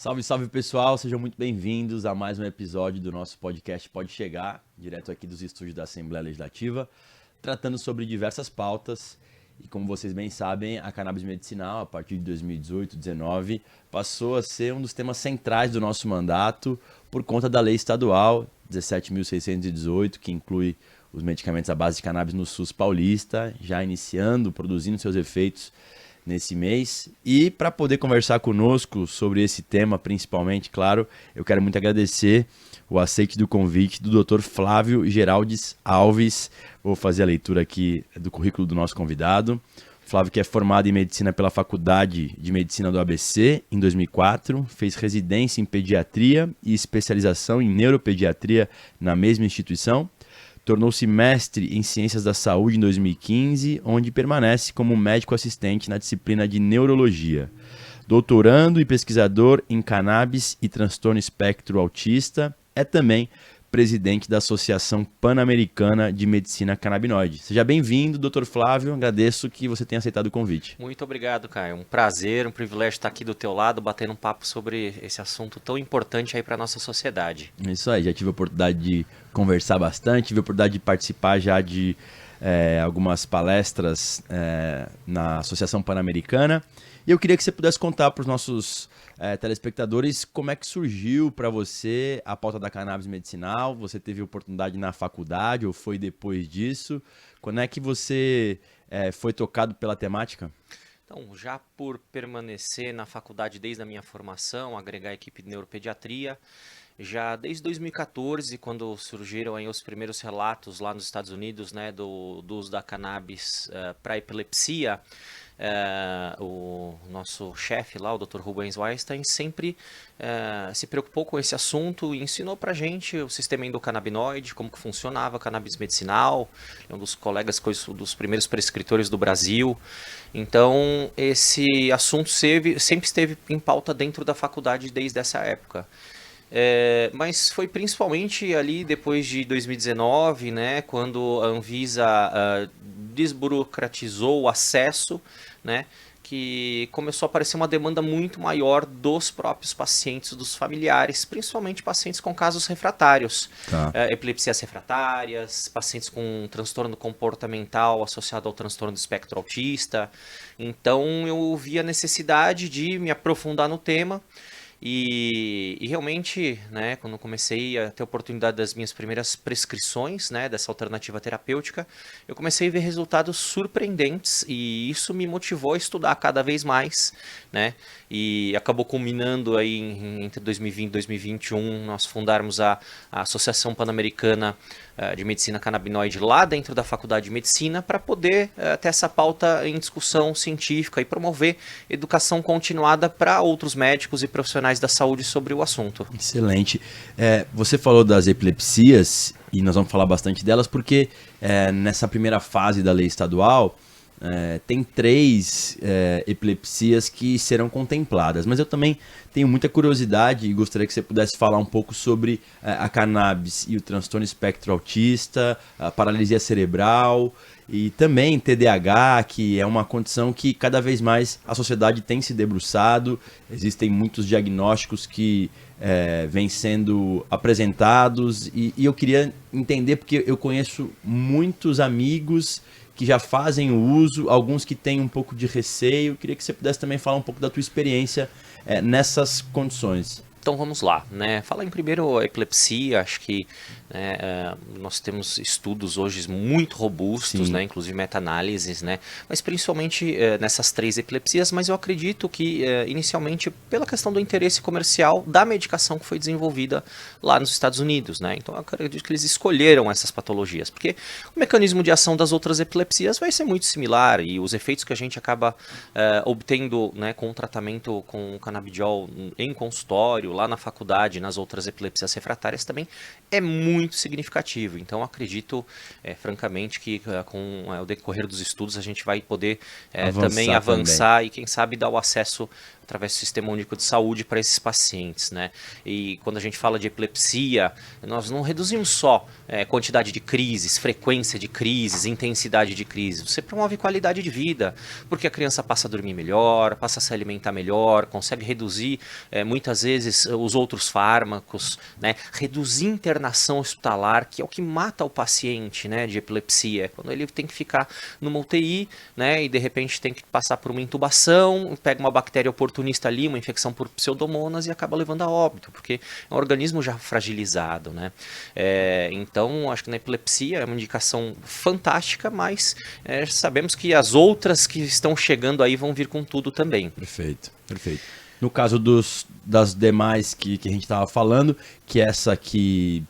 Salve, salve pessoal, sejam muito bem-vindos a mais um episódio do nosso podcast Pode Chegar, direto aqui dos estúdios da Assembleia Legislativa, tratando sobre diversas pautas. E como vocês bem sabem, a cannabis medicinal, a partir de 2018-19, passou a ser um dos temas centrais do nosso mandato por conta da lei estadual 17.618, que inclui os medicamentos à base de cannabis no SUS paulista, já produzindo seus efeitos nesse mês. E para poder conversar conosco sobre esse tema, principalmente, claro, eu quero muito agradecer o aceite do convite do Dr. Flávio Geraldes Alves. Vou fazer a leitura aqui do currículo do nosso convidado. Flávio, que é formado em medicina pela Faculdade de Medicina do ABC em 2004, fez residência em pediatria e especialização em neuropediatria na mesma instituição. Tornou-se mestre em Ciências da Saúde em 2015, onde permanece como médico assistente na disciplina de Neurologia. Doutorando e pesquisador em Cannabis e Transtorno Espectro Autista, é também presidente da Associação Pan-Americana de Medicina Canabinoide. Seja bem-vindo, Dr. Flávio. Agradeço que você tenha aceitado o convite. Muito obrigado, Caio. Um prazer, um privilégio estar aqui do teu lado, batendo um papo sobre esse assunto tão importante aí para a nossa sociedade. Isso aí, já tive a oportunidade de conversar bastante, tive a oportunidade de participar já de algumas palestras na Associação Pan-Americana. E eu queria que você pudesse contar para os nossos telespectadores como é que surgiu para você a pauta da cannabis medicinal. Você teve oportunidade na faculdade ou foi depois disso? Quando é que você foi tocado pela temática? Então, já por permanecer na faculdade desde a minha formação, agregar a equipe de neuropediatria, já desde 2014, quando surgiram aí os primeiros relatos lá nos Estados Unidos, né, do uso da cannabis para epilepsia, o nosso chefe lá, o Dr. Rubens Weinstein, sempre se preocupou com esse assunto e ensinou pra gente o sistema endocannabinoide, como que funcionava a cannabis medicinal. É um dos colegas, dos primeiros prescritores do Brasil. Então, esse assunto sempre esteve em pauta dentro da faculdade desde essa época. Mas foi principalmente ali depois de 2019, né, quando a Anvisa desburocratizou o acesso, né, que começou a aparecer uma demanda muito maior dos próprios pacientes, dos familiares, principalmente pacientes com casos refratários, epilepsias refratárias, pacientes com transtorno comportamental associado ao transtorno do espectro autista. Então eu vi a necessidade de me aprofundar no tema. E realmente, né, quando eu comecei a ter a oportunidade das minhas primeiras prescrições, né, dessa alternativa terapêutica, eu comecei a ver resultados surpreendentes e isso me motivou a estudar cada vez mais, né, e acabou culminando aí entre 2020 e 2021, nós fundarmos a Associação Pan-Americana de Medicina Canabinoide lá dentro da Faculdade de Medicina para poder ter essa pauta em discussão científica e promover educação continuada para outros médicos e profissionais da saúde sobre o assunto. Excelente. Você falou das epilepsias e nós vamos falar bastante delas porque nessa primeira fase da lei estadual tem 3 epilepsias que serão contempladas, mas eu também tenho muita curiosidade e gostaria que você pudesse falar um pouco sobre a cannabis e o transtorno espectro autista, a paralisia cerebral e também TDAH, que é uma condição que cada vez mais a sociedade tem se debruçado. Existem muitos diagnósticos que vêm sendo apresentados e eu queria entender, porque eu conheço muitos amigos que já fazem o uso, alguns que têm um pouco de receio. Eu queria que você pudesse também falar um pouco da tua experiência nessas condições. Então vamos lá, né? Falar em primeiro a epilepsia, acho que nós temos estudos hoje muito robustos, né? Inclusive meta-análises, né? Mas principalmente nessas 3 epilepsias, mas eu acredito que inicialmente pela questão do interesse comercial da medicação que foi desenvolvida lá nos Estados Unidos, né? Então eu acredito que eles escolheram essas patologias, porque o mecanismo de ação das outras epilepsias vai ser muito similar e os efeitos que a gente acaba obtendo, né, com o tratamento com o canabidiol em consultório controle lá na faculdade, nas outras epilepsias refratárias também é muito significativo. Então acredito, francamente, que com o decorrer dos estudos a gente vai poder também avançar e quem sabe dar o acesso através do Sistema Único de Saúde para esses pacientes, né? E quando a gente fala de epilepsia, nós não reduzimos só quantidade de crises, frequência de crises, intensidade de crises. Você promove qualidade de vida, porque a criança passa a dormir melhor, passa a se alimentar melhor, consegue reduzir muitas vezes os outros fármacos, né? Reduzir internação hospitalar, que é o que mata o paciente, né, de epilepsia. Quando ele tem que ficar numa UTI, né, e de repente tem que passar por uma intubação, pega uma bactéria oportunista ali, uma infecção por pseudomonas e acaba levando a óbito, porque é um organismo já fragilizado, né? Então, acho que na epilepsia é uma indicação fantástica, mas sabemos que as outras que estão chegando aí vão vir com tudo também. Perfeito, perfeito. No caso das demais que a gente estava falando, que essa aqui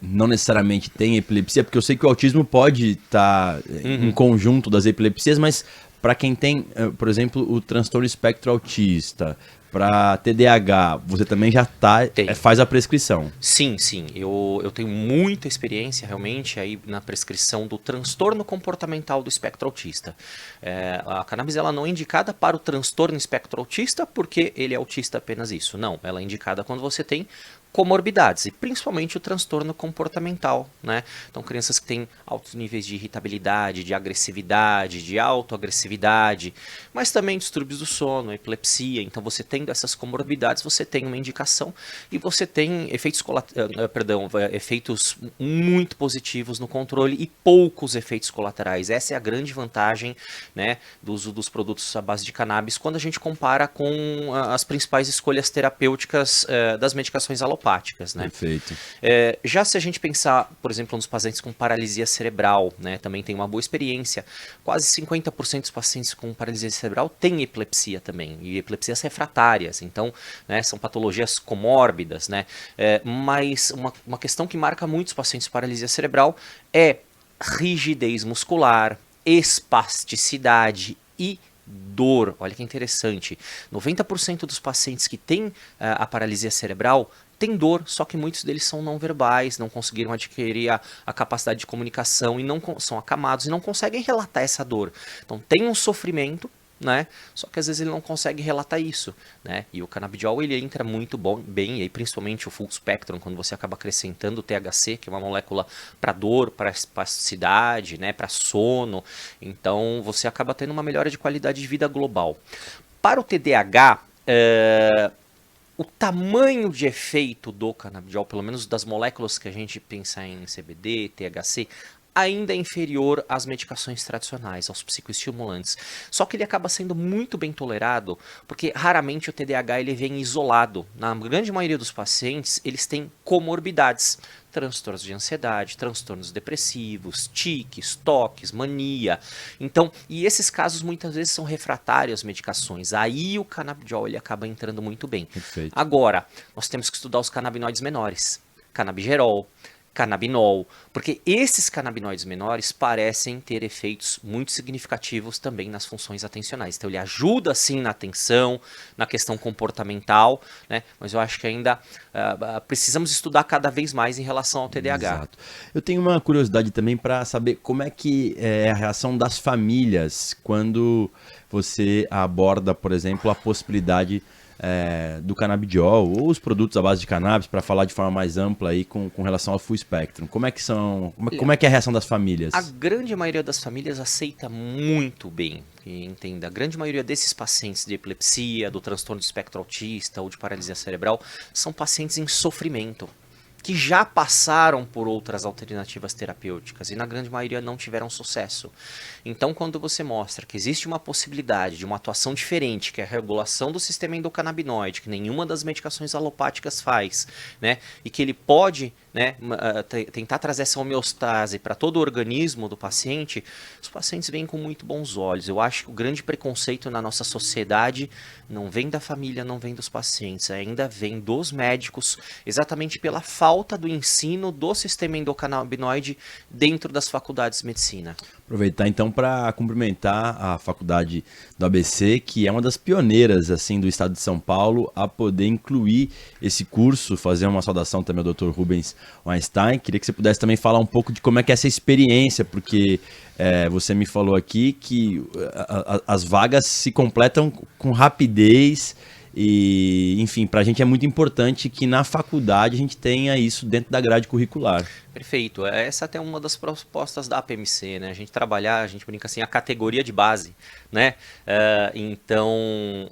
não necessariamente tem epilepsia, porque eu sei que o autismo pode estar em conjunto das epilepsias, mas para quem tem, por exemplo, o transtorno espectro autista, para TDAH, você também já faz a prescrição? Sim, sim. Eu tenho muita experiência realmente aí na prescrição do transtorno comportamental do espectro autista. A cannabis ela não é indicada para o transtorno espectro autista porque ele é autista apenas isso. Não, ela é indicada quando você tem comorbidades, e principalmente o transtorno comportamental, né? Então, crianças que têm altos níveis de irritabilidade, de agressividade, de autoagressividade, mas também distúrbios do sono, epilepsia. Então, você tendo essas comorbidades, você tem uma indicação e você tem efeitos muito positivos no controle e poucos efeitos colaterais. Essa é a grande vantagem, né, do uso dos produtos à base de cannabis quando a gente compara com as principais escolhas terapêuticas das medicações alopáticas. Né? Perfeito. Já se a gente pensar, por exemplo, nos pacientes com paralisia cerebral, né, também tem uma boa experiência. Quase 50% dos pacientes com paralisia cerebral têm epilepsia também, e epilepsias refratárias. Então, né, são patologias comórbidas, né? Mas uma questão que marca muitos pacientes com paralisia cerebral é rigidez muscular, espasticidade e dor. Olha que interessante. 90% dos pacientes que têm a paralisia cerebral tem dor, só que muitos deles são não verbais, não conseguiram adquirir a capacidade de comunicação e não são acamados e não conseguem relatar essa dor. Então tem um sofrimento, né? Só que às vezes ele não consegue relatar isso, né? E o canabidiol ele entra muito bem, e aí principalmente o full spectrum, quando você acaba acrescentando o THC, que é uma molécula para dor, para espasticidade, né? Para sono. Então você acaba tendo uma melhora de qualidade de vida global. Para o TDAH, o tamanho de efeito do canabidiol, pelo menos das moléculas que a gente pensa em CBD, THC, ainda é inferior às medicações tradicionais, aos psicoestimulantes. Só que ele acaba sendo muito bem tolerado, porque raramente o TDAH ele vem isolado. Na grande maioria dos pacientes, eles têm comorbidades. Transtornos de ansiedade, transtornos depressivos, tiques, toques, mania. Então, e esses casos muitas vezes são refratários às medicações. Aí o canabidiol ele acaba entrando muito bem. Perfeito. Agora, nós temos que estudar os canabinoides menores. Canabigerol, canabinol, porque esses canabinoides menores parecem ter efeitos muito significativos também nas funções atencionais. Então ele ajuda sim na atenção, na questão comportamental, né? Mas eu acho que ainda precisamos estudar cada vez mais em relação ao TDAH. Exato. Eu tenho uma curiosidade também para saber como é que é a reação das famílias quando você aborda, por exemplo, a possibilidade do canabidiol ou os produtos à base de cannabis, para falar de forma mais ampla aí com relação ao full spectrum. Como é que é a reação das famílias? A grande maioria das famílias aceita muito bem. Entenda, a grande maioria desses pacientes de epilepsia, do transtorno do espectro autista ou de paralisia cerebral são pacientes em sofrimento, que já passaram por outras alternativas terapêuticas e na grande maioria não tiveram sucesso. Então, quando você mostra que existe uma possibilidade de uma atuação diferente, que é a regulação do sistema endocannabinoide, que nenhuma das medicações alopáticas faz, né, e que ele pode, né, tentar trazer essa homeostase para todo o organismo do paciente, os pacientes vêm com muito bons olhos. Eu acho que o grande preconceito na nossa sociedade não vem da família, não vem dos pacientes, ainda vem dos médicos, exatamente pela falta do ensino do sistema endocannabinoide dentro das faculdades de medicina. Aproveitar então para cumprimentar a faculdade do ABC, que é uma das pioneiras assim do estado de São Paulo a poder incluir esse curso, fazer uma saudação também ao Dr. Rubens Weinstein. Queria que você pudesse também falar um pouco de como é que é essa experiência, porque você me falou aqui que as vagas se completam com rapidez. E, enfim, para a gente é muito importante que na faculdade a gente tenha isso dentro da grade curricular. Perfeito. Essa até é uma das propostas da APMC, né? A gente trabalhar, a gente brinca assim, a categoria de base, né? Então,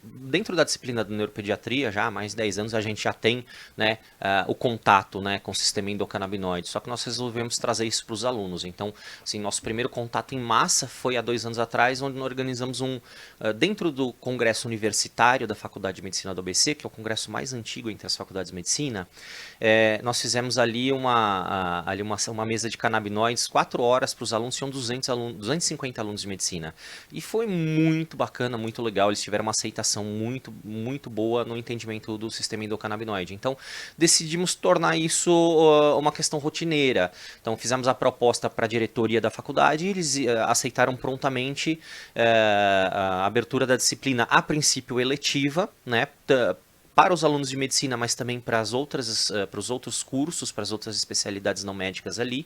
dentro da disciplina da neuropediatria, já há mais de 10 anos, a gente já tem, né, o contato, né, com o sistema endocannabinoide, só que nós resolvemos trazer isso para os alunos. Então, assim, nosso primeiro contato em massa foi há 2 anos atrás, onde nós organizamos dentro do Congresso Universitário da Faculdade de Medicina do ABC, que é o congresso mais antigo entre as faculdades de medicina. Nós fizemos ali uma mesa de canabinoides, 4 horas para os alunos, tinham 250 alunos de medicina. E foi muito bacana, muito legal, eles tiveram uma aceitação muito, muito boa no entendimento do sistema endocannabinoide. Então, decidimos tornar isso uma questão rotineira. Então, fizemos a proposta para a diretoria da faculdade e eles aceitaram prontamente a abertura da disciplina, a princípio eletiva, né, para os alunos de medicina, mas também para os outros cursos, para as outras especialidades não médicas ali.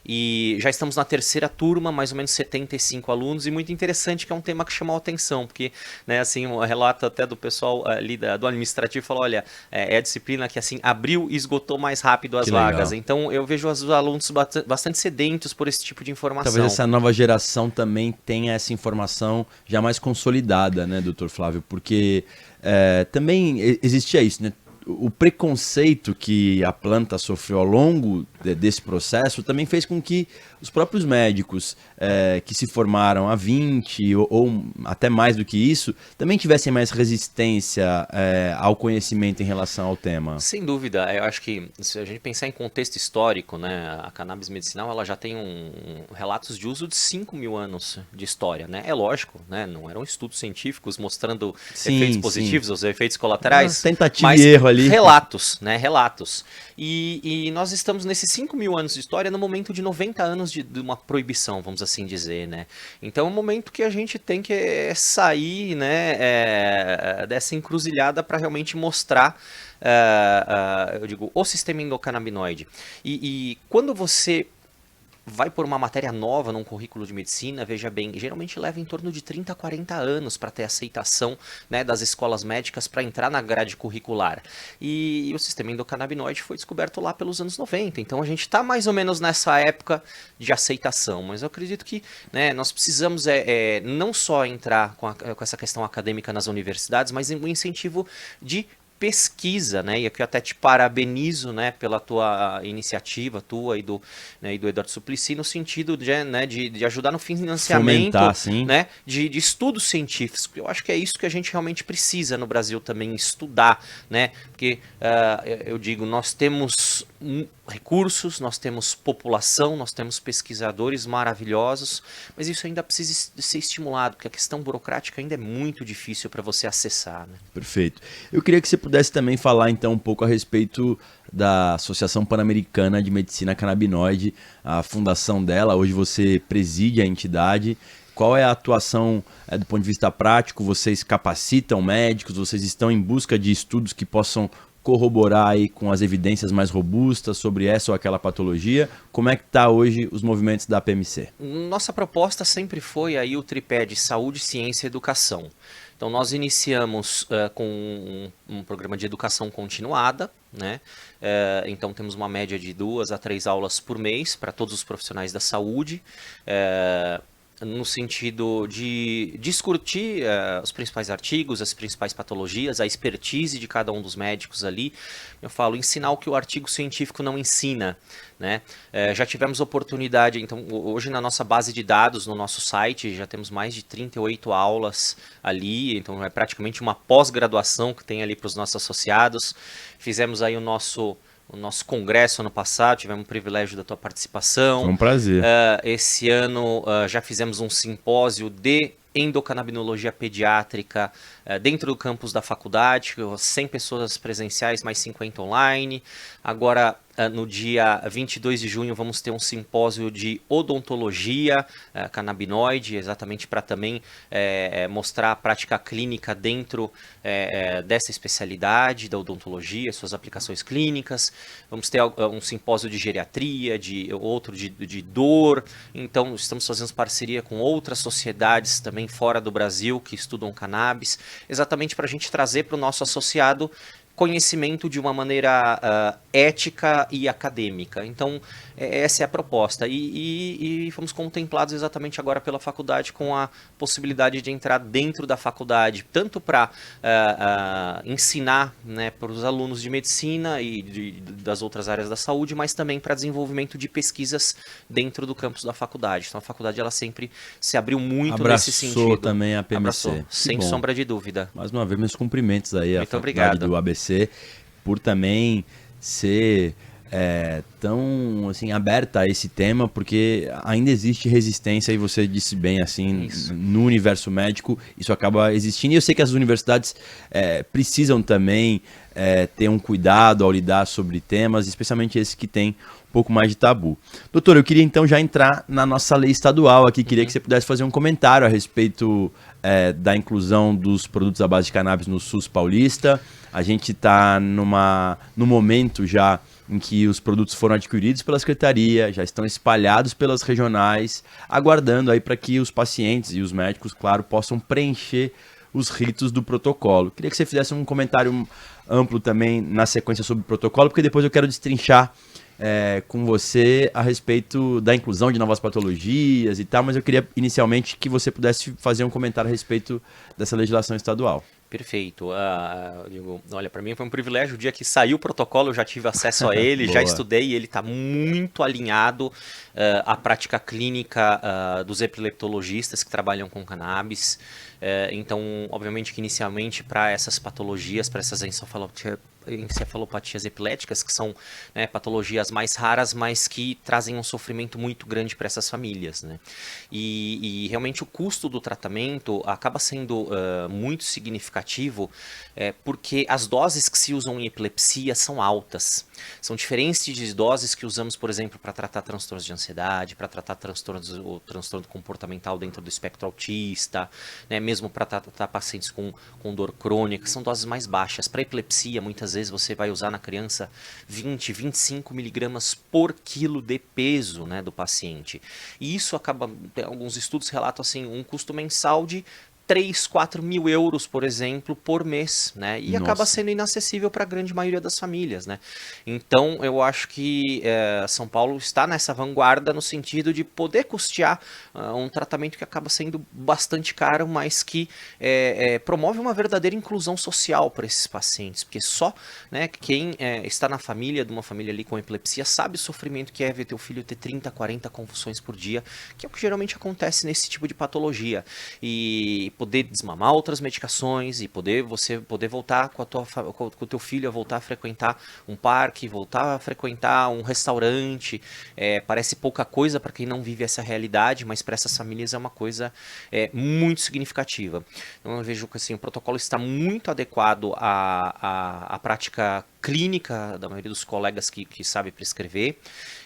E já estamos na 3ª turma, mais ou menos 75 alunos, e muito interessante que é um tema que chamou a atenção, porque, né, assim, um relato até do pessoal ali do administrativo falou, olha, é a disciplina que, assim, abriu e esgotou mais rápido as vagas. Então, eu vejo os alunos bastante sedentos por esse tipo de informação. Talvez essa nova geração também tenha essa informação já mais consolidada, né, doutor Flávio? Porque também existia isso, né? O preconceito que a planta sofreu ao longo desse processo também fez com que os próprios médicos que se formaram há 20 ou até mais do que isso, também tivessem mais resistência ao conhecimento em relação ao tema. Sem dúvida, eu acho que se a gente pensar em contexto histórico, né, a cannabis medicinal ela já tem relatos de uso de 5.000 anos de história, né? É lógico, né, não eram estudos científicos mostrando efeitos positivos, os efeitos colaterais, tentativa e erro ali. Relatos, né? Relatos. E nós estamos nesses 5.000 anos de história no momento de 90 anos de uma proibição, vamos assim dizer, né? Então é um momento que a gente tem que sair, né, dessa encruzilhada para realmente mostrar, eu digo, o sistema endocannabinoide. E quando você vai por uma matéria nova num currículo de medicina, veja bem, geralmente leva em torno de 30 a 40 anos para ter aceitação, né, das escolas médicas para entrar na grade curricular. E o sistema endocannabinoide foi descoberto lá pelos anos 90, então a gente está mais ou menos nessa época de aceitação, mas eu acredito que, né, nós precisamos não só entrar com essa questão acadêmica nas universidades, mas um incentivo de pesquisa, né? E aqui eu até te parabenizo, né, pela tua iniciativa, tua e do Eduardo Suplicy, no sentido de ajudar no financiamento, fomentar, sim, né, de estudos científicos. Eu acho que é isso que a gente realmente precisa no Brasil também, estudar, né? Porque eu digo, nós temos recursos, nós temos população, nós temos pesquisadores maravilhosos, mas isso ainda precisa ser estimulado, porque a questão burocrática ainda é muito difícil para você acessar, né? Perfeito. Eu queria que você pudesse também falar então um pouco a respeito da Associação Pan-Americana de Medicina Canabinoide, a fundação dela. Hoje você preside a entidade. Qual é a atuação do ponto de vista prático? Vocês capacitam médicos? Vocês estão em busca de estudos que possam corroborar aí com as evidências mais robustas sobre essa ou aquela patologia? Como é que está hoje os movimentos da APMC? Nossa proposta sempre foi aí o tripé de saúde, ciência e educação. Então nós iniciamos com um programa de educação continuada, né? Então temos uma média de 2 a 3 aulas por mês para todos os profissionais da saúde, no sentido de discutir os principais artigos, as principais patologias, a expertise de cada um dos médicos ali. Eu falo, ensinar o que o artigo científico não ensina, né? Já tivemos oportunidade, então hoje na nossa base de dados, no nosso site, já temos mais de 38 aulas ali, então é praticamente uma pós-graduação que tem ali para os nossos associados. Fizemos aí o nosso congresso ano passado, tivemos o privilégio da tua participação. Foi um prazer. Esse ano já fizemos um simpósio de endocannabinologia pediátrica dentro do campus da faculdade, 100 pessoas presenciais, mais 50 online. Agora, no dia 22 de junho, vamos ter um simpósio de odontologia canabinoide, exatamente para também mostrar a prática clínica dentro dessa especialidade da odontologia, suas aplicações clínicas. Vamos ter um simpósio de geriatria, outro de dor. Então, estamos fazendo parceria com outras sociedades também fora do Brasil que estudam cannabis, exatamente para a gente trazer para o nosso associado conhecimento de uma maneira ética e acadêmica. Então, essa é a proposta. E fomos contemplados exatamente agora pela faculdade com a possibilidade de entrar dentro da faculdade, tanto para ensinar, né, para os alunos de medicina e das outras áreas da saúde, mas também para desenvolvimento de pesquisas dentro do campus da faculdade. Então, a faculdade ela sempre se abriu muito nesse sentido. Abraçou também a PMC. Abraçou, sem sombra de dúvida. Mais uma vez, meus cumprimentos aí à faculdade do ABC por também ser tão assim, aberta a esse tema, porque ainda existe resistência, e você disse bem assim, no universo médico, isso acaba existindo, e eu sei que as universidades precisam também ter um cuidado ao lidar sobre temas, especialmente esses que têm um pouco mais de tabu. Doutor, eu queria então já entrar na nossa lei estadual aqui, queria que você pudesse fazer um comentário a respeito da inclusão dos produtos à base de cannabis no SUS paulista. A gente está no momento já em que os produtos foram adquiridos pela Secretaria, já estão espalhados pelas regionais, aguardando aí para que os pacientes e os médicos, claro, possam preencher os ritos do protocolo. Queria que você fizesse um comentário amplo também na sequência sobre o protocolo, porque depois eu quero destrinchar com você a respeito da inclusão de novas patologias e tal, mas eu queria inicialmente que você pudesse fazer um comentário a respeito dessa legislação estadual. Perfeito. Digo, olha, para mim foi um privilégio. O dia que saiu o protocolo, eu já tive acesso a ele, já estudei, e ele está muito alinhado à prática clínica dos epileptologistas que trabalham com cannabis. Então, obviamente que inicialmente para essas patologias, para essas encefalopatias epiléticas, que são, né, patologias mais raras, mas que trazem um sofrimento muito grande para essas famílias, né? E realmente o custo do tratamento acaba sendo muito significativo, porque as doses que se usam em epilepsia são altas. São diferentes de doses que usamos, por exemplo, para tratar transtornos de ansiedade, para tratar o transtorno comportamental dentro do espectro autista, né, mesmo para tratar pacientes com dor crônica, são doses mais baixas. Para epilepsia, muitas vezes você vai usar na criança 20, 25 miligramas por quilo de peso, né, do paciente. E isso acaba, alguns estudos relatam assim, um custo mensal de 3, 4 mil euros, por exemplo, por mês, né? E acaba sendo inacessível para a grande maioria das famílias, né? Então, eu acho que São Paulo está nessa vanguarda no sentido de poder custear um tratamento que acaba sendo bastante caro, mas que promove uma verdadeira inclusão social para esses pacientes, porque só, né, quem está na família, de uma família ali com epilepsia, sabe o sofrimento que é ver teu filho ter 30, 40 convulsões por dia, que é o que geralmente acontece nesse tipo de patologia. E poder desmamar outras medicações e você poder voltar com o teu filho a voltar a frequentar um parque, voltar a frequentar um restaurante, parece pouca coisa para quem não vive essa realidade, mas para essas famílias é uma coisa muito significativa. Então eu vejo que assim, o protocolo está muito adequado à prática clínica da maioria dos colegas que sabe prescrever,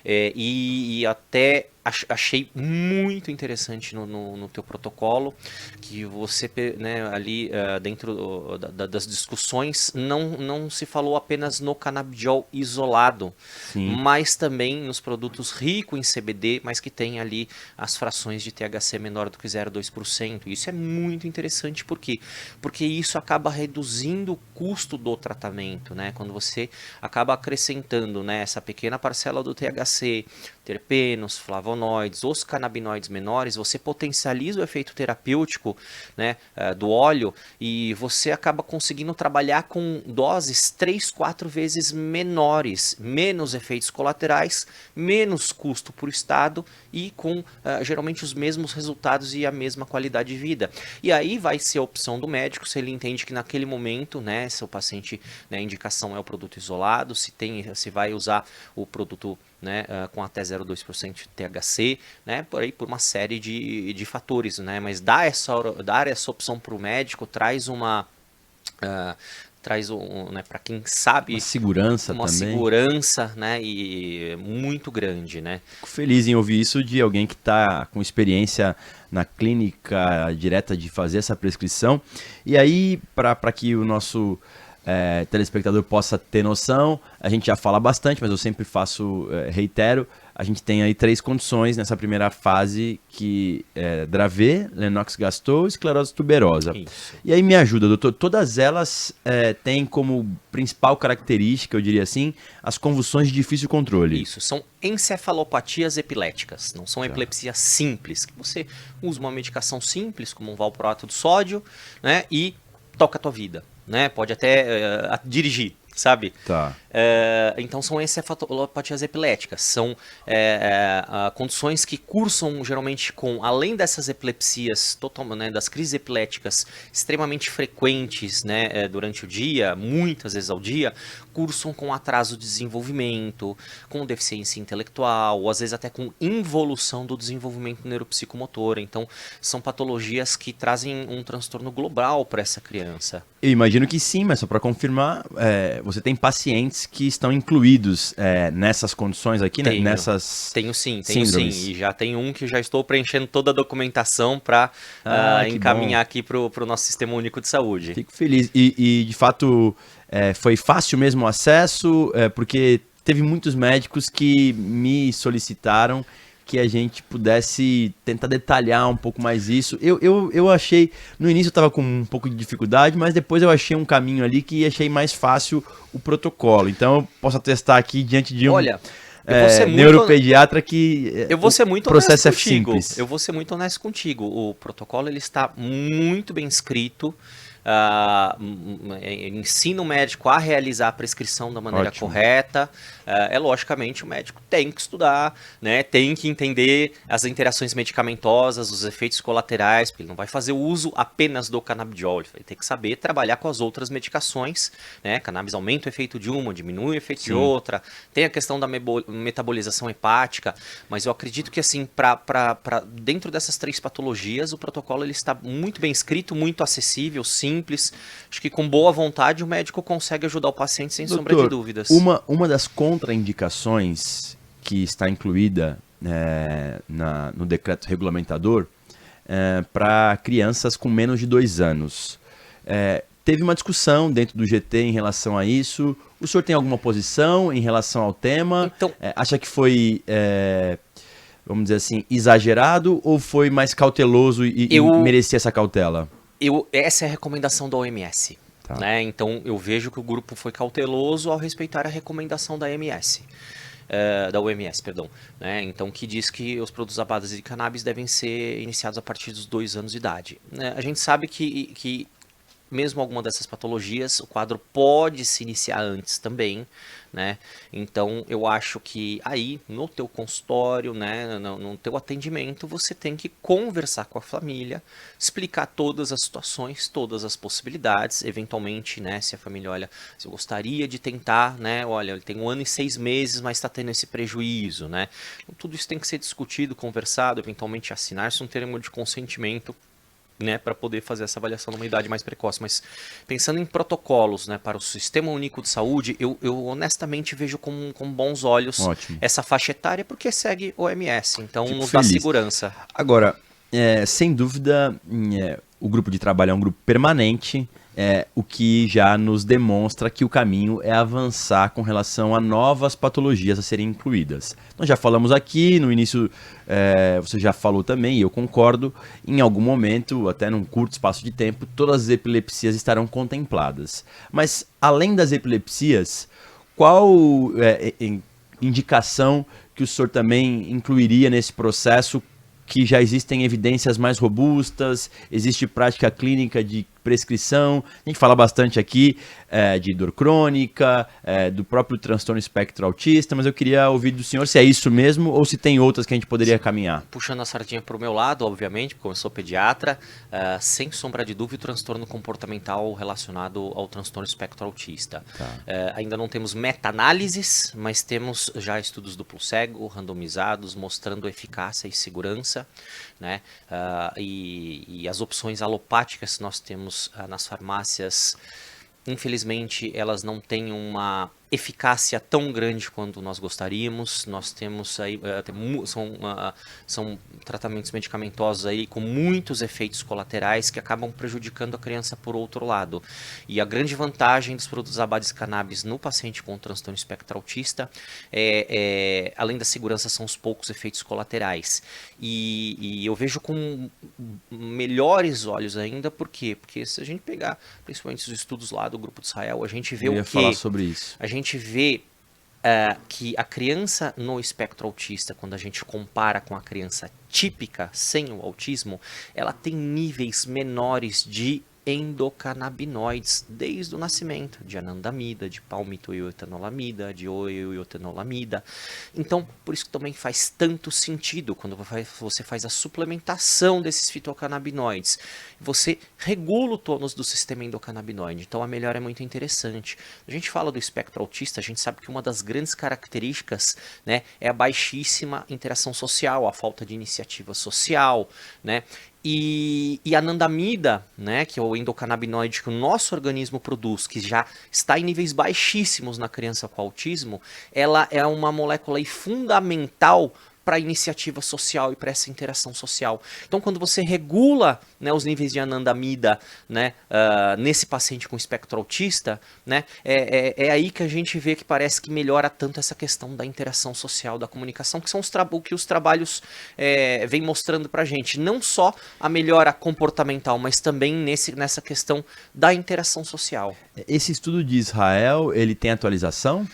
e até achei muito interessante no teu protocolo que você, né, ali dentro das discussões não se falou apenas no canabidiol isolado, mas também nos produtos ricos em CBD, mas que tem ali as frações de THC menor do que 0,2%. Isso é muito interessante, por quê? Porque isso acaba reduzindo o custo do tratamento, né? Quando você acaba acrescentando, né, essa pequena parcela do THC, terpenos, flavonoides, os canabinoides menores, você potencializa o efeito terapêutico, né, do óleo, e você acaba conseguindo trabalhar com doses 3, 4 vezes menores, menos efeitos colaterais, menos custo por estado e com geralmente os mesmos resultados e a mesma qualidade de vida. E aí vai ser a opção do médico, se ele entende que naquele momento, né, se o paciente, né, a indicação é o produto isolado, se vai usar o produto né, com até 0,2% de THC, né, por uma série de fatores, né, mas dar essa opção para o médico traz uma... né, para quem sabe, uma segurança, né, e muito grande, né. Fico feliz em ouvir isso de alguém que está com experiência na clínica direta de fazer essa prescrição. E aí, para que o nosso telespectador possa ter noção, a gente já fala bastante, mas eu sempre reitero, a gente tem aí 3 condições nessa primeira fase, que é Dravet, Lennox-Gastaut e esclerose tuberosa. Isso. E aí me ajuda, doutor, todas elas têm como principal característica, eu diria assim, as convulsões de difícil controle. Isso, são encefalopatias epiléticas, não são epilepsias simples, que você usa uma medicação simples, como um valproato de sódio, né, e toca a tua vida, né, pode até dirigir, sabe? Tá. Então são encefalopatias epiléticas, são condições que cursam geralmente com, além dessas epilepsias, né, das crises epiléticas extremamente frequentes, né, durante o dia, muitas vezes ao dia, cursam com atraso de desenvolvimento, com deficiência intelectual, ou às vezes até com involução do desenvolvimento neuropsicomotor. Então são patologias que trazem um transtorno global para essa criança. Eu imagino que sim, mas só para confirmar, você tem pacientes que estão incluídos nessas condições aqui, né? Tenho sim. síndromes. E já tem um que já estou preenchendo toda a documentação para encaminhar aqui para o nosso Sistema Único de Saúde. Fico feliz. E de fato, foi fácil mesmo o acesso, porque teve muitos médicos que me solicitaram que a gente pudesse tentar detalhar um pouco mais isso. Eu achei, no início eu estava com um pouco de dificuldade, mas depois eu achei um caminho ali que achei mais fácil o protocolo. Então eu posso atestar aqui diante de um neuropediatra que o processo é simples. Eu vou ser muito honesto contigo. O protocolo ele está muito bem escrito. Ensina o médico a realizar a prescrição da maneira correta. Logicamente o médico tem que estudar, né, tem que entender as interações medicamentosas, os efeitos colaterais, porque ele não vai fazer o uso apenas do canabidiol, ele vai ter que saber trabalhar com as outras medicações, né? Cannabis aumenta o efeito de uma, diminui o efeito de outra, tem a questão da metabolização hepática, mas eu acredito que assim, dentro dessas 3 patologias, o protocolo ele está muito bem escrito, muito acessível, simples. Acho que com boa vontade o médico consegue ajudar o paciente sem sombra de dúvidas. Uma das contraindicações que está incluída no decreto regulamentador para crianças com menos de 2 anos. Teve uma discussão dentro do GT em relação a isso. O senhor tem alguma posição em relação ao tema? Então, acha que foi, vamos dizer assim, exagerado ou foi mais cauteloso e merecia essa cautela? Essa é a recomendação da OMS. Tá. Né? Então eu vejo que o grupo foi cauteloso ao respeitar a recomendação da OMS. Né? Então, que diz que os produtos à base de cannabis devem ser iniciados a partir dos 2 anos de idade. A gente sabe que mesmo alguma dessas patologias, o quadro pode se iniciar antes também, né? Então, eu acho que aí, no teu consultório, né, no teu atendimento, você tem que conversar com a família, explicar todas as situações, todas as possibilidades, eventualmente, né, se a família, olha, se eu gostaria de tentar, né, olha, ele tem 1 ano e 6 meses, mas está tendo esse prejuízo, né? Então, tudo isso tem que ser discutido, conversado, eventualmente assinar-se um termo de consentimento, né, para poder fazer essa avaliação numa idade mais precoce. Mas pensando em protocolos, né, para o Sistema Único de Saúde, eu honestamente vejo com bons olhos essa faixa etária, porque segue OMS, então nos dá segurança. Agora, sem dúvida, o grupo de trabalho é um grupo permanente, o que já nos demonstra que o caminho é avançar com relação a novas patologias a serem incluídas. Nós já falamos aqui, no início você já falou também, e eu concordo, em algum momento, até num curto espaço de tempo, todas as epilepsias estarão contempladas. Mas, além das epilepsias, qual indicação que o senhor também incluiria nesse processo, que já existem evidências mais robustas, existe prática clínica de prescrição. A gente fala bastante aqui de dor crônica, do próprio transtorno espectro autista, mas eu queria ouvir do senhor se é isso mesmo ou se tem outras que a gente poderia caminhar. Puxando a sardinha para o meu lado, obviamente, porque eu sou pediatra, sem sombra de dúvida, o transtorno comportamental relacionado ao transtorno espectro autista. Tá. Ainda não temos meta-análises, mas temos já estudos duplo cego, randomizados, mostrando eficácia e segurança, né? E as opções alopáticas que nós temos nas farmácias, infelizmente, elas não têm uma eficácia tão grande quanto nós gostaríamos. Nós temos aí, são tratamentos medicamentosos aí com muitos efeitos colaterais que acabam prejudicando a criança por outro lado. E a grande vantagem dos produtos à base de cannabis no paciente com transtorno espectro autista além da segurança, são os poucos efeitos colaterais. E eu vejo com melhores olhos ainda, por quê? Porque se a gente pegar principalmente os estudos lá do Grupo de Israel, a gente vê eu ia falar sobre isso. A gente vê que a criança no espectro autista, quando a gente compara com a criança típica sem o autismo, ela tem níveis menores de endocannabinoides desde o nascimento, de anandamida, de palmitoiloetanolamida, de oioetanolamida. Então, por isso que também faz tanto sentido quando você faz a suplementação desses fitocannabinoides. Você regula o tônus do sistema endocannabinoide, então a melhora é muito interessante. A gente fala do espectro autista, a gente sabe que uma das grandes características, né, é a baixíssima interação social, a falta de iniciativa social, né? E a anandamida, né, que é o endocannabinoide que o nosso organismo produz, que já está em níveis baixíssimos na criança com autismo, ela é uma molécula fundamental para a iniciativa social e para essa interação social. Então, quando você regula, né, os níveis de anandamida, né, nesse paciente com espectro autista, né, é aí que a gente vê que parece que melhora tanto essa questão da interação social, da comunicação, que são o que os trabalhos vêm mostrando para a gente. Não só a melhora comportamental, mas também nessa questão da interação social. Esse estudo de Israel, ele tem atualização?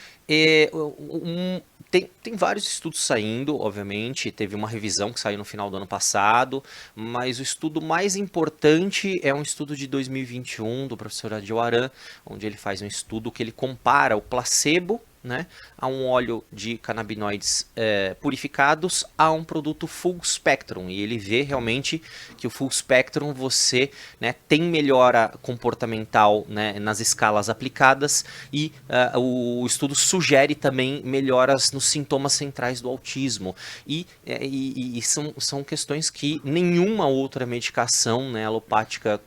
Tem vários estudos saindo, obviamente, teve uma revisão que saiu no final do ano passado, mas o estudo mais importante é um estudo de 2021 do professor Adil Aran, onde ele faz um estudo que ele compara o placebo, né, a um óleo de canabinoides purificados a um produto full spectrum, e ele vê realmente que o full spectrum você, né, tem melhora comportamental, né, nas escalas aplicadas, e o estudo sugere também melhoras nos sintomas centrais do autismo, e são questões que nenhuma outra medicação, né, alopática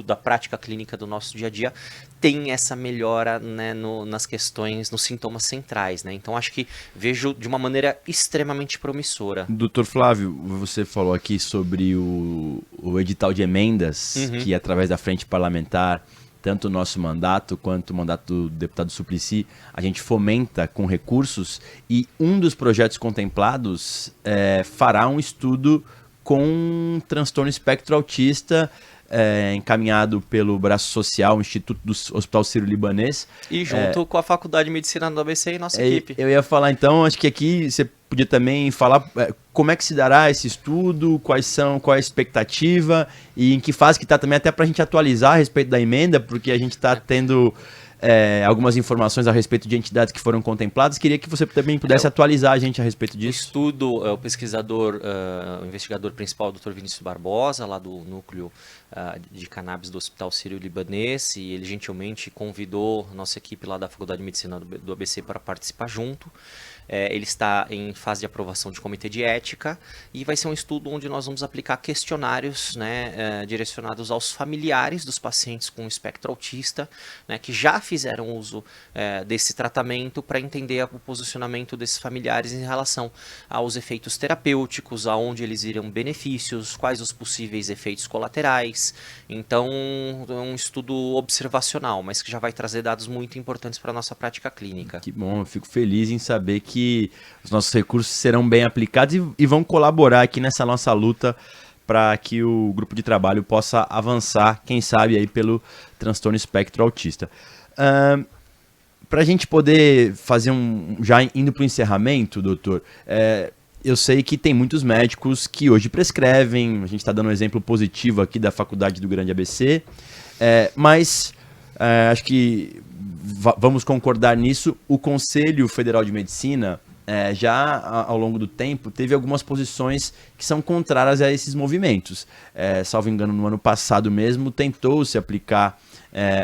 da prática clínica do nosso dia a dia tem essa melhora, né, nas questões, nos sintomas centrais, né? Então acho que vejo de uma maneira extremamente promissora. Doutor Flávio, você falou aqui sobre o edital de emendas, que através da frente parlamentar, tanto o nosso mandato quanto o mandato do deputado Suplicy, a gente fomenta com recursos, e um dos projetos contemplados fará um estudo com transtorno espectro autista, encaminhado pelo Braço Social, o Instituto do Hospital Sírio-Libanês. E junto com a Faculdade de Medicina do ABC e nossa equipe. Eu ia falar então, acho que aqui você podia também falar como é que se dará esse estudo, qual é a expectativa e em que fase que está também, até para a gente atualizar a respeito da emenda, porque a gente está tendo algumas informações a respeito de entidades que foram contempladas. Queria que você também pudesse atualizar a gente a respeito disso. O estudo, o pesquisador, o investigador principal, o Dr. Vinícius Barbosa, lá do núcleo de cannabis do Hospital Sírio-Libanês, e ele gentilmente convidou nossa equipe lá da Faculdade de Medicina do ABC para participar junto. Ele está em fase de aprovação de comitê de ética, e vai ser um estudo onde nós vamos aplicar questionários, né, direcionados aos familiares dos pacientes com espectro autista, né, que já fizeram uso desse tratamento, para entender o posicionamento desses familiares em relação aos efeitos terapêuticos, aonde eles iriam benefícios, quais os possíveis efeitos colaterais. Então, é um estudo observacional, mas que já vai trazer dados muito importantes para a nossa prática clínica. Que bom, eu fico feliz em saber que os nossos recursos serão bem aplicados e vão colaborar aqui nessa nossa luta para que o grupo de trabalho possa avançar, quem sabe, aí pelo transtorno espectro autista. Para a gente poder fazer já indo para o encerramento, doutor, eu sei que tem muitos médicos que hoje prescrevem, a gente está dando um exemplo positivo aqui da Faculdade do Grande ABC, Mas acho que vamos concordar nisso. O Conselho Federal de Medicina, já ao longo do tempo, teve algumas posições que são contrárias a esses movimentos. Salvo engano, no ano passado mesmo, tentou-se aplicar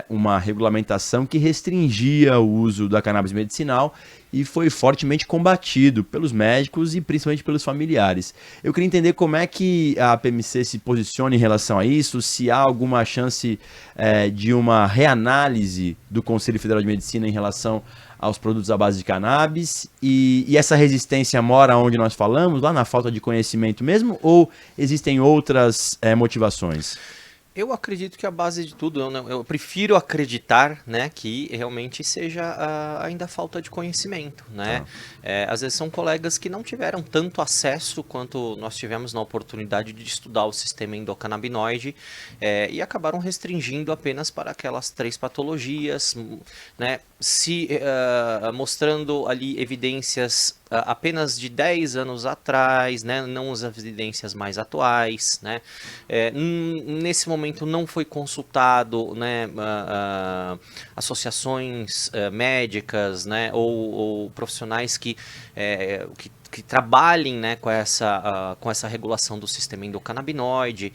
uma regulamentação que restringia o uso da cannabis medicinal e foi fortemente combatido pelos médicos e principalmente pelos familiares. Eu queria entender como é que a PMC se posiciona em relação a isso, se há alguma chance de uma reanálise do Conselho Federal de Medicina em relação aos produtos à base de cannabis, e essa resistência mora onde nós falamos, lá na falta de conhecimento mesmo, ou existem outras motivações? Eu acredito que a base de tudo, eu prefiro acreditar, né, que realmente seja ainda falta de conhecimento, né? Às vezes são colegas que não tiveram tanto acesso quanto nós tivemos na oportunidade de estudar o sistema endocannabinoide e acabaram restringindo apenas para aquelas 3 patologias, né? Mostrando ali evidências apenas de 10 anos atrás, né? Não as evidências mais atuais, né? Nesse momento não foi consultado, né, associações médicas, né, ou profissionais que trabalhem, né, com essa regulação do sistema endocannabinoide.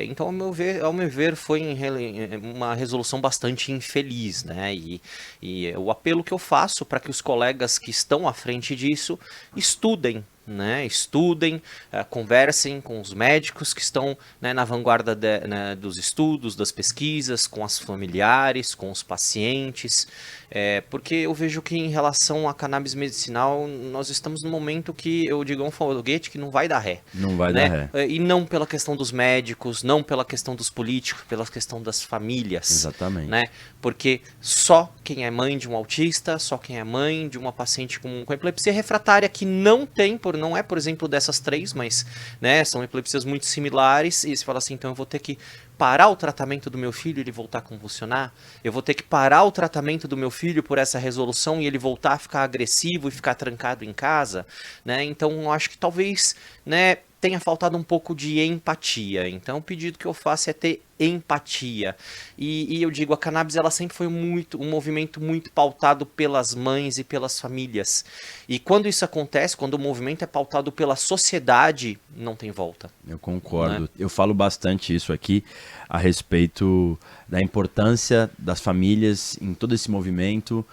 Então, ao meu ver, foi uma resolução bastante infeliz, né? E o apelo que eu faço para que os colegas que estão à frente disso estudem, né, conversem com os médicos que estão, né, na vanguarda dos estudos, das pesquisas, com as familiares, com os pacientes, porque eu vejo que em relação à cannabis medicinal, nós estamos num momento que eu digo um foguete que não vai dar ré. Não vai, né? dar ré. E não pela questão dos médicos, não pela questão dos políticos, pela questão das famílias. Exatamente. Né? Porque só quem é mãe de um autista, só quem é mãe de uma paciente com epilepsia refratária que não é, por exemplo, dessas 3, mas, né, são epilepsias muito similares, e você fala assim, então eu vou ter que parar o tratamento do meu filho e ele voltar a convulsionar? Eu vou ter que parar o tratamento do meu filho por essa resolução e ele voltar a ficar agressivo e ficar trancado em casa? Né? Então, eu acho que talvez, né, tenha faltado um pouco de empatia. Então, o pedido que eu faço é ter empatia. E eu digo, a cannabis ela sempre foi um movimento muito pautado pelas mães e pelas famílias. E quando isso acontece, quando o movimento é pautado pela sociedade, não tem volta. Eu concordo. Né? Eu falo bastante isso aqui a respeito da importância das famílias em todo esse movimento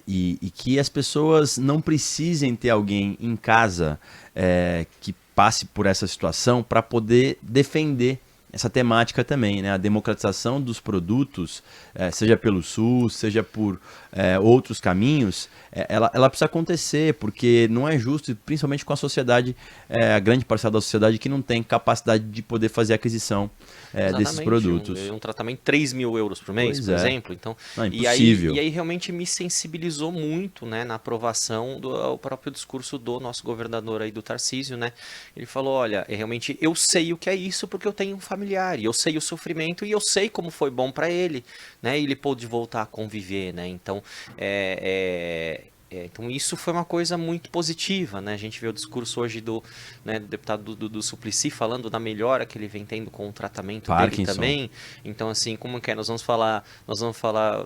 e que as pessoas não precisem ter alguém em casa que passe por essa situação para poder defender essa temática também, né? A democratização dos produtos, seja pelo SUS, seja por outros caminhos, ela precisa acontecer, porque não é justo, principalmente com a sociedade, a grande parcela da sociedade que não tem capacidade de poder fazer a aquisição desses produtos. Um tratamento 3 mil euros por mês, por exemplo. Então, não, é impossível. E aí realmente me sensibilizou muito, né, na aprovação do próprio discurso do nosso governador aí, do Tarcísio, né? Ele falou, olha, realmente eu sei o que é isso porque eu tenho um familiar, e eu sei o sofrimento, e eu sei como foi bom para ele, né? E ele pôde voltar a conviver, né? Então, então isso foi uma coisa muito positiva, né? A gente vê o discurso hoje do deputado do Suplicy falando da melhora que ele vem tendo com o tratamento dele também. Então, assim, como que é? Nós vamos falar,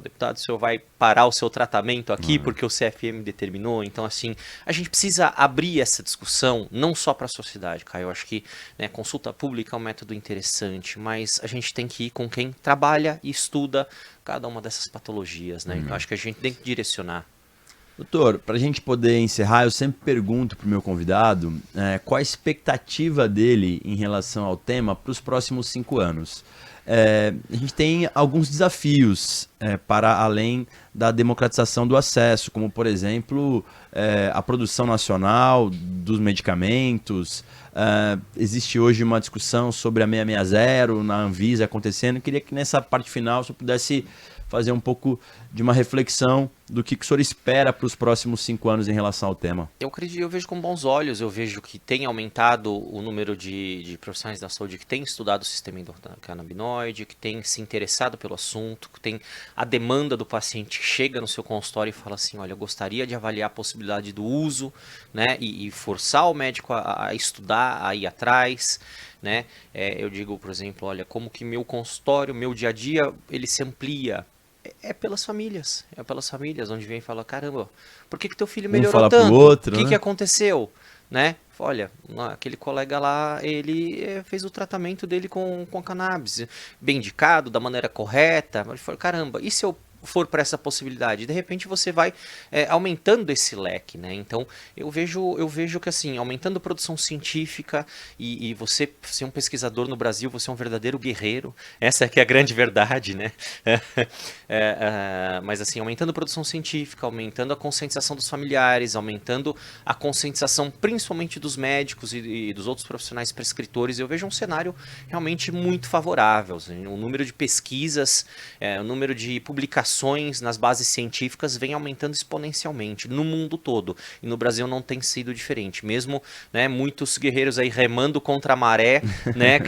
deputado, o senhor vai parar o seu tratamento aqui porque o CFM determinou. Então, assim, a gente precisa abrir essa discussão não só para a sociedade, Caio. Eu acho que, né, consulta pública é um método interessante, mas a gente tem que ir com quem trabalha e estuda cada uma dessas patologias, né? Então, acho que a gente tem que direcionar. Doutor, para a gente poder encerrar, eu sempre pergunto para o meu convidado qual a expectativa dele em relação ao tema para os próximos 5 anos. A gente tem alguns desafios para além da democratização do acesso, como, por exemplo, a produção nacional dos medicamentos. Existe hoje uma discussão sobre a 660 na Anvisa acontecendo. Eu queria que nessa parte final você pudesse fazer um pouco de uma reflexão do que o senhor espera para os próximos 5 anos em relação ao tema? Eu acredito, eu vejo com bons olhos, eu vejo que tem aumentado o número de profissionais da saúde que têm estudado o sistema endocannabinoide, que têm se interessado pelo assunto, que tem a demanda do paciente que chega no seu consultório e fala assim, olha, eu gostaria de avaliar a possibilidade do uso, né, e forçar o médico a estudar, a ir atrás, né, eu digo, por exemplo, olha, como que meu consultório, meu dia a dia, ele se amplia. É pelas famílias, onde vem e fala, caramba, por que teu filho melhorou tanto? O que aconteceu? Né? Olha, aquele colega lá, ele fez o tratamento dele com cannabis, bem indicado, da maneira correta. Ele falou, caramba, e se eu for para essa possibilidade? De repente você vai aumentando esse leque, né? Então eu vejo que assim, aumentando a produção científica e você ser um pesquisador no Brasil, você é um verdadeiro guerreiro. Essa é que é a grande verdade, né? Mas assim, aumentando a produção científica, aumentando a conscientização dos familiares, aumentando a conscientização principalmente dos médicos e dos outros profissionais prescritores, eu vejo um cenário realmente muito favorável. Assim, o número de pesquisas, o número de publicações nas bases científicas vem aumentando exponencialmente no mundo todo. E no Brasil não tem sido diferente. Mesmo, né, muitos guerreiros aí remando contra a maré, né,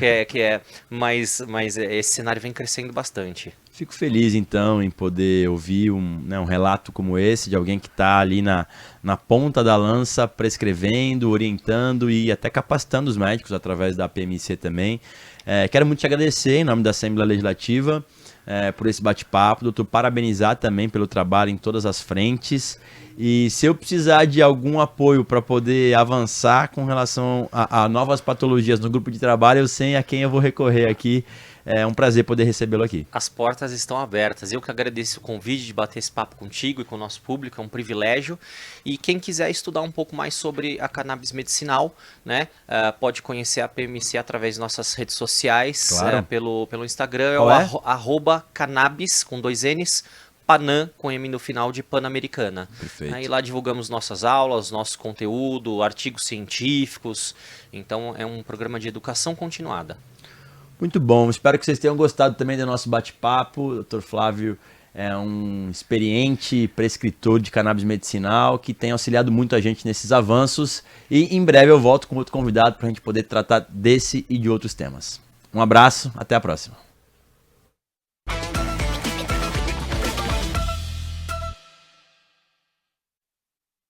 mas esse cenário vem crescendo bastante. Fico feliz, então, em poder ouvir um relato como esse, de alguém que está ali na ponta da lança, prescrevendo, orientando e até capacitando os médicos através da PMC também. Quero muito te agradecer, em nome da Assembleia Legislativa, por esse bate-papo, doutor, parabenizar também pelo trabalho em todas as frentes. E se eu precisar de algum apoio para poder avançar com relação a novas patologias no grupo de trabalho, eu sei a quem eu vou recorrer aqui. É um prazer poder recebê-lo aqui. As portas estão abertas. Eu que agradeço o convite de bater esse papo contigo e com o nosso público, é um privilégio. E quem quiser estudar um pouco mais sobre a cannabis medicinal, né, pode conhecer a PMC através de nossas redes sociais, claro. Pelo Instagram, @cannabis, com 2 N's, Panam, com M no final, de Pan-Americana. Perfeito. Aí lá divulgamos nossas aulas, nosso conteúdo, artigos científicos. Então é um programa de educação continuada. Muito bom, espero que vocês tenham gostado também do nosso bate-papo. O Dr. Flávio é um experiente prescritor de cannabis medicinal que tem auxiliado muito a gente nesses avanços. E em breve eu volto com outro convidado para a gente poder tratar desse e de outros temas. Um abraço, até a próxima.